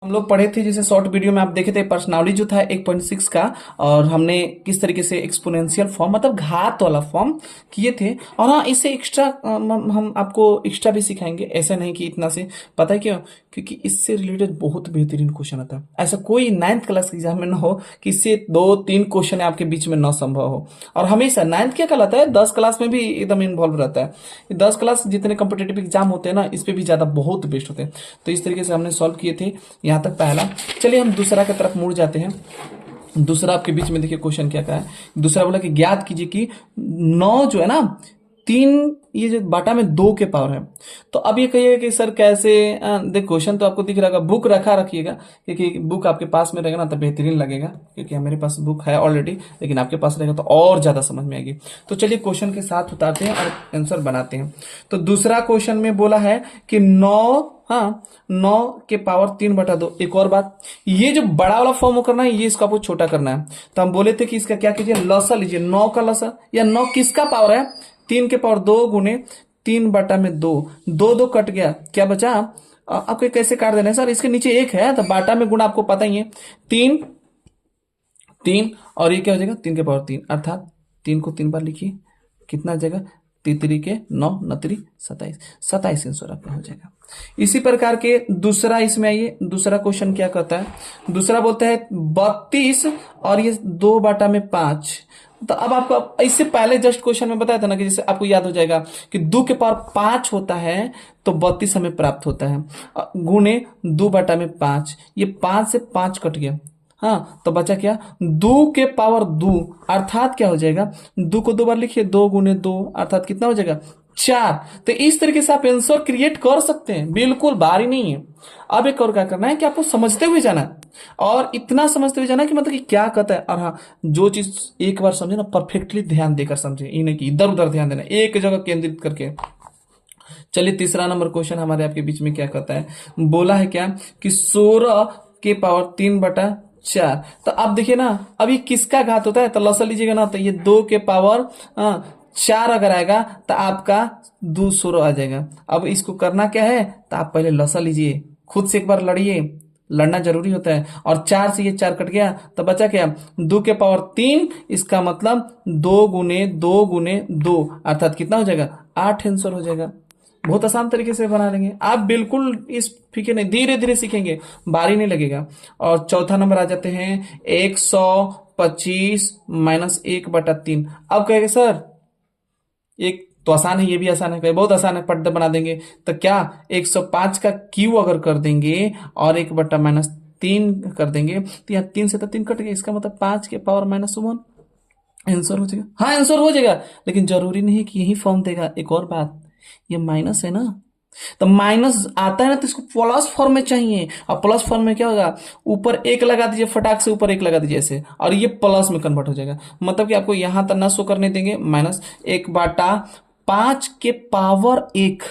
हम लोग पढ़े थे जैसे शॉर्ट वीडियो में आप देखे थे पर्सनावली जो था 1.6 का। और हमने किस तरीके से एक्सपोनेंशियल फॉर्म मतलब घात वाला फॉर्म किए थे। और हाँ, इससे एक्स्ट्रा हम आपको एक्स्ट्रा भी सिखाएंगे, ऐसा नहीं कि इतना से। पता है क्यों? क्योंकि इससे रिलेटेड बहुत बेहतरीन क्वेश्चन आता है। ऐसा कोई नाइन्थ क्लास के एग्जाम में ना हो कि इससे 2-3 क्वेश्चन आपके बीच में न संभव हो। और हमेशा नाइन्थ क्या कहलाता है, 10 क्लास में भी एकदम इन्वॉल्व रहता है। 10 क्लास जितने कम्पिटेटिव एग्जाम होते हैं ना, इस पे भी ज्यादा बहुत बेस्ट होते हैं। तो इस तरीके से हमने सॉल्व किए थे यहाँ तक पहला। चलिए हम दूसरा की तरफ मुड़ जाते हैं। दूसरा आपके बीच में देखिए क्वेश्चन क्या है। दूसरा बोला कि ज्ञात कीजिए कि 9 जो है ना, 3 ये जो बाटा में 2 के पावर है। तो अब ये कहिएगा कि सर कैसे? देख, क्वेश्चन तो आपको दिख रहा होगा, बुक रखा रखिएगा, क्योंकि बुक आपके पास में रहेगा ना तो बेहतरीन लगेगा। क्योंकि मेरे पास बुक है ऑलरेडी, लेकिन आपके पास रहेगा तो और ज्यादा समझ में आएगी। तो चलिए क्वेश्चन के साथ उतारते हैं और आंसर बनाते हैं। तो दूसरा क्वेश्चन में बोला है कि 9, हाँ, 9 के पावर 3/2। एक और बात, ये जो बड़ा वाला फॉर्म करना है, ये इसको आपको छोटा करना है। तो हम बोले थे कि इसका क्या कीजिए, लसा लीजिए, 9 का लसा। या 9 किसका पावर है? 3 के पावर 2 गुने 3/2। 2 कट गया, क्या बचा? आपको कैसे काट देना है सर? इसके नीचे 1 है तो बाटा में गुणा आपको पता ही है। 3 3 और ये क्या हो जाएगा? 3 के पावर 3, अर्थात 3 को 3 बार लिखिए, कितना आ जाएगा? 3 के 9, 9 27, 27 आंसर आपका हो जाएगा। इसी प्रकार के दूसरा इसमें आइए। दूसरा क्वेश्चन क्या कहता है? दूसरा बोलता है 32 और ये 2/5। तो अब आपको इससे पहले जस्ट क्वेश्चन में बताया था ना कि जैसे आपको याद हो जाएगा कि 2 के पावर 5 होता है तो 32 हमें प्राप्त होता है, गुणे 2/5। ये 5 से 5 कट गया, हाँ, तो बचा क्या? 2 के पावर 2, अर्थात क्या हो जाएगा? 2 को 2 बार लिखिए, 2 गुने 2, अर्थात कितना हो जाएगा? 4। तो इस तरीके से आप आंसर क्रिएट कर सकते हैं, बिल्कुल भारी नहीं है। अब एक और क्या करना है कि आपको समझते हुए जाना है, और इतना समझते हुए जाना है कि मतलब कि क्या कहता है। और हाँ, जो चीज एक बार समझे ना, परफेक्टली ध्यान देकर समझे, ये नहीं कि इधर उधर ध्यान देना, एक जगह केंद्रित करके। चलिए तीसरा नंबर क्वेश्चन हमारे आपके बीच में क्या कहता है। बोला है क्या कि 16 के पावर 3/4। तो अब देखिए ना, अभी किसका घात होता है? तो लसा लीजिएगा ना, तो ये 2 के पावर 4 अगर आएगा तो आपका 2 16 आ जाएगा। अब इसको करना क्या है, तो आप पहले लसा लीजिए, खुद से एक बार लड़िए, लड़ना जरूरी होता है। और 4 से ये 4 कट गया तो बचा क्या? 2 के पावर 3, इसका मतलब 2 गुने 2 गुने 2, अर्थात कितना हो जाएगा? 8 आंसर हो जाएगा। बहुत आसान तरीके से बना लेंगे आप, बिल्कुल इस फीके नहीं, धीरे धीरे सीखेंगे, बारी नहीं लगेगा। और चौथा नंबर आ जाते हैं 125 माइनस 1/3। अब कहेंगे सर एक तो आसान है, ये भी आसान है, बहुत आसान है, पट्ट बना देंगे। तो क्या 105 का क्यू अगर कर देंगे और 1/-3 कर देंगे तो यहाँ 3 से तो 3 कट गए, इसका मतलब 5 के पावर -1 आंसर हो जाएगा। हाँ, आंसर हो जाएगा, लेकिन जरूरी नहीं है कि यही फॉर्म देगा। एक और बात, ये माइनस है ना, तो माइनस आता है ना तो इसको प्लस फॉर्म में चाहिए। और प्लस फॉर्म में क्या होगा? ऊपर 1 लगा दीजिए, फटाक से ऊपर 1 लगा दीजिए ऐसे, और ये प्लस में कन्वर्ट हो जाएगा। मतलब कि आपको यहां तक ना शो करने देंगे, -1/5 के पावर 1।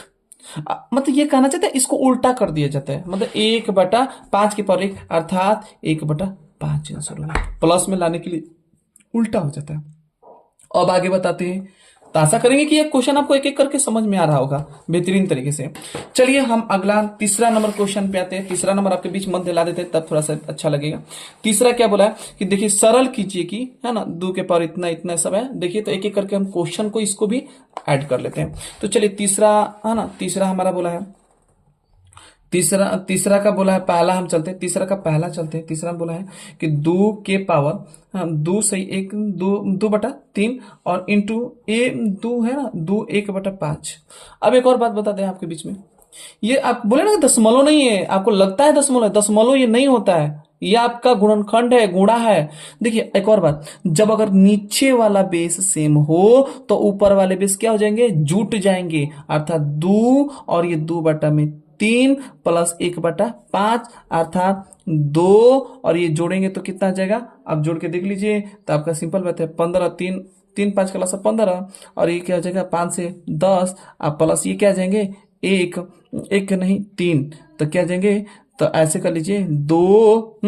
मतलब ये कहना चाहते हैं, इसको उल्टा कर दिया जाता है, मतलब 1/5 के पावर 1, अर्थात 1/5 आंसर होगा। प्लस में लाने के लिए उल्टा हो जाता है। अब आगे बताते हैं, तो आशा करेंगे कि ये क्वेश्चन आपको एक एक करके समझ में आ रहा होगा बेहतरीन तरीके से। चलिए हम अगला तीसरा नंबर क्वेश्चन पे आते हैं। तीसरा नंबर आपके बीच मध्य ला देते हैं, तब थोड़ा सा अच्छा लगेगा। तीसरा क्या बोला है कि देखिए सरल कीजिए कि, है ना, 2 के पावर इतना इतना सब है। देखिए तो एक एक करके हम क्वेश्चन को इसको भी ऐड कर लेते हैं। तो चलिए तीसरा, है ना, तीसरा हमारा बोला है, तीसरा तीसरा का बोला है पहला, हम चलते हैं तीसरा का पहला चलते हैं। तीसरा बोला है कि 2 के पावर, हाँ, 2 सही 1, 2/3 और इंटू 2 है ना, 2 1/5। अब एक और बात बता दें आपके बीच में, ये आप बोले ना दशमलव नहीं है, आपको लगता है दशमलव, दशमलव ये नहीं होता है, ये आपका गुणनखंड है, गुणा है। देखिए एक और बात, जब अगर नीचे वाला बेस सेम हो तो ऊपर वाले बेस क्या हो जाएंगे? जुट जाएंगे, अर्थात 2 और ये 2/3 प्लस 1/5, अर्थात 2, और ये जोड़ेंगे तो कितना आ जाएगा? आप जोड़ के देख लीजिए तो आपका सिंपल बात है 15, 3 3 5 का लसा 15, और ये क्या हो जाएगा? 5 से 10, आप प्लस ये क्या आ जाएंगे? एक, एक नहीं 3, तो क्या आ जाएंगे? तो ऐसे कर लीजिए 2,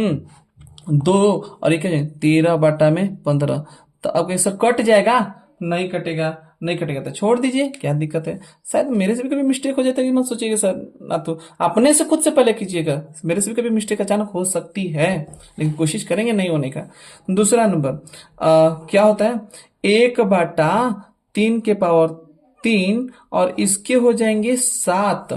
2 और ये क्या 13/15। तो अब कैसे कट जाएगा? नहीं कटेगा, नहीं कटेगा तो छोड़ दीजिए, क्या दिक्कत है। शायद मेरे से भी कभी मिस्टेक हो जाता है, मत सोचिएगा सर, ना तो अपने से खुद से पहले कीजिएगा, मेरे से भी कभी मिस्टेक अचानक हो सकती है, लेकिन कोशिश करेंगे नहीं होने का। दूसरा नंबर क्या होता है, 1/3 और इसके हो जाएंगे 7।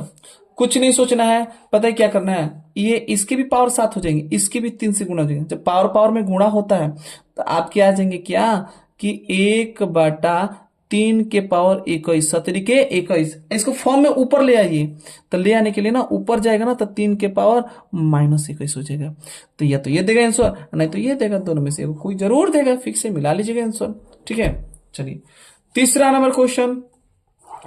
कुछ नहीं सोचना है, पता है क्या करना है, ये इसके भी पावर 7 हो जाएंगे, इसके भी 3 से गुणा हो जाएंगे। जब पावर पावर में गुणा होता है तो आपके आ जाएंगे क्या कि 1/3 के पावर 21, 17 के 21। इसको फॉर्म में ऊपर ले आइए, तो ले आने के लिए ना ऊपर जाएगा ना तो 3 के पावर -21 हो जाएगा। तो या तो ये देगा आंसर, नहीं तो ये देगा, दोनों में से कोई जरूर देगा, फिक्स से मिला लीजिएगा आंसर, ठीक है। चलिए तीसरा नंबर क्वेश्चन,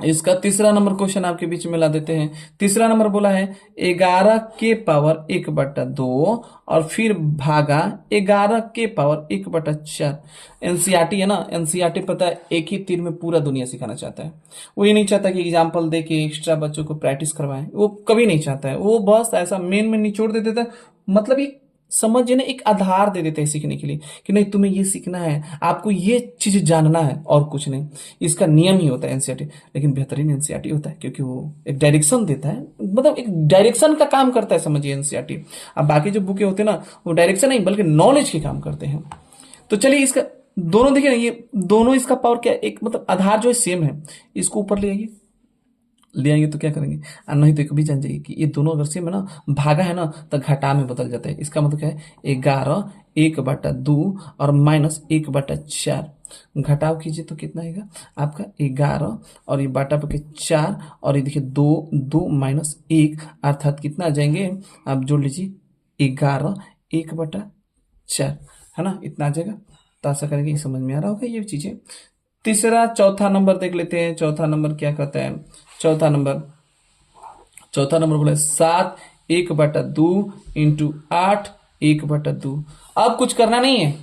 इसका तीसरा नंबर क्वेश्चन आपके बीच में ला देते हैं। तीसरा नंबर बोला है 11 के पावर 1/2 और फिर भागा 11 के पावर 1/4। एनसीईआरटी है ना, एनसीईआरटी पता है एक ही तीर में पूरा दुनिया सिखाना चाहता है। वो ये नहीं चाहता कि एग्जाम्पल दे के एक्स्ट्रा बच्चों को प्रैक्टिस करवाएं, वो कभी नहीं चाहता है। वो बस ऐसा मेन में निचोड़ दे देता है, मतलब एक समझिए ना, एक आधार दे देते हैं सीखने के लिए कि नहीं तुम्हें ये सीखना है, आपको ये चीज जानना है और कुछ नहीं। इसका नियम ही होता है एनसीईआरटी, लेकिन बेहतरीन एनसीईआरटी होता है क्योंकि वो एक डायरेक्शन देता है, मतलब एक डायरेक्शन का काम करता है, समझिए एनसीईआरटी। अब बाकी जो बुकें होते हैं ना, वो डायरेक्शन नहीं बल्कि नॉलेज के काम करते हैं। तो चलिए इसका दोनों देखिए ना, ये दोनों इसका पावर क्या है, एक मतलब आधार जो है सेम है, इसको ऊपर ले आइए, ले आएंगे तो क्या करेंगे, और नहीं तो एक भी जान जाइए कि ये दोनों अगर सेम है ना, भागा है ना तो घटा में बदल जाता है। इसका मतलब क्या है, 11 1/2 और -1/4। घटाव कीजिए तो कितना आएगा आपका 11 और ये बाटा पे 4 और ये देखिए 2 2 -1 अर्थात कितना आ जाएंगे, आप जोड़ लीजिए 11 1/4 है ना, इतना आ जाएगा। तो आशा करेंगे ये समझ में आ रहा होगा ये चीजें। तीसरा चौथा नंबर देख लेते हैं। चौथा नंबर क्या कहता है, चौथा नंबर बोला 7 1/2 इंटू 8 1/2। अब कुछ करना नहीं है,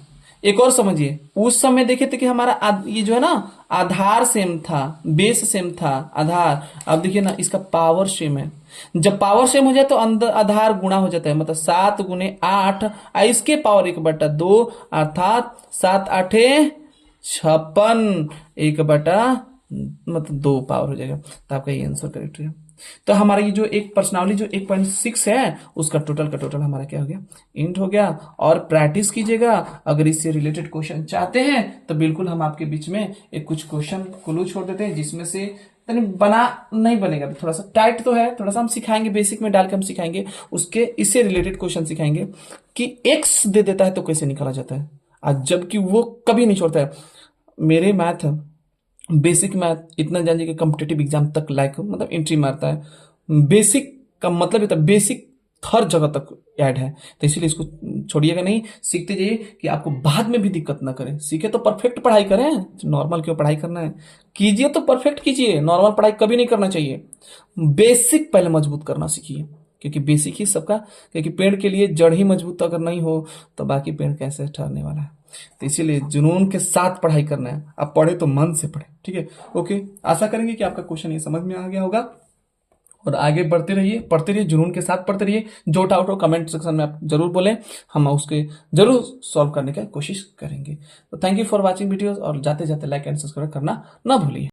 एक और समझिए, उस समय देखे थे कि हमारा ये जो है ना आधार सेम था, बेस सेम था, आधार। अब देखिए ना इसका पावर सेम है, जब पावर सेम हो जाए तो अंदर आधार गुणा हो जाता है, मतलब 7 × 8 इसके पावर 1/2 अर्थात 7 8 56 मतलब 2 पावर हो जाएगा। तो आपका ये आंसर करेक्ट है। तो हमारा ये जो एक पर्सनालिटी जो 1.6 है उसका टोटल का टोटल हमारा क्या हो गया, इंट हो गया। और प्रैक्टिस कीजिएगा, अगर इससे रिलेटेड क्वेश्चन चाहते हैं तो बिल्कुल हम आपके बीच में एक कुछ क्वेश्चन क्लू छोड़ देते हैं, जिसमें से बना नहीं बनेगा, थोड़ा सा टाइट तो है, थोड़ा सा हम सिखाएंगे, बेसिक में डाल के हम सिखाएंगे, उसके इससे रिलेटेड क्वेश्चन सिखाएंगे कि एक्स दे देता है तो कैसे निकाला जाता है, आज जबकि वो कभी नहीं छोड़ता है। मेरे मैथ बेसिक मैथ इतना जानिए कि कॉम्पिटेटिव एग्जाम तक लायक मतलब एंट्री मारता है। बेसिक का मतलब ये था, बेसिक हर जगह तक ऐड है, तो इसीलिए इसको छोड़िएगा नहीं, सीखते जाइए कि आपको बाद में भी दिक्कत ना करे। सीखे तो परफेक्ट पढ़ाई करें, नॉर्मल क्यों पढ़ाई करना है, कीजिए तो परफेक्ट कीजिए, नॉर्मल पढ़ाई कभी नहीं करना चाहिए। बेसिक पहले मजबूत करना सीखिए, क्योंकि बेसिक ही सबका, क्योंकि पेड़ के लिए जड़ ही मजबूत अगर नहीं हो तो बाकी पेड़ कैसे ठहरने वाला है। तो इसीलिए जुनून के साथ पढ़ाई करना है, आप पढ़े तो मन से पढ़े, ठीक है। ओके, आशा करेंगे कि आपका क्वेश्चन ये समझ में आ गया होगा, और आगे बढ़ते रहिए, पढ़ते रहिए, जुनून के साथ पढ़ते रहिए। जो डाउट हो कमेंट सेक्शन में आप जरूर बोलें, हम उसके जरूर सॉल्व करने की कोशिश करेंगे। तो thank you for watching videos, और जाते जाते लाइक एंड सब्सक्राइब करना ना भूलिए।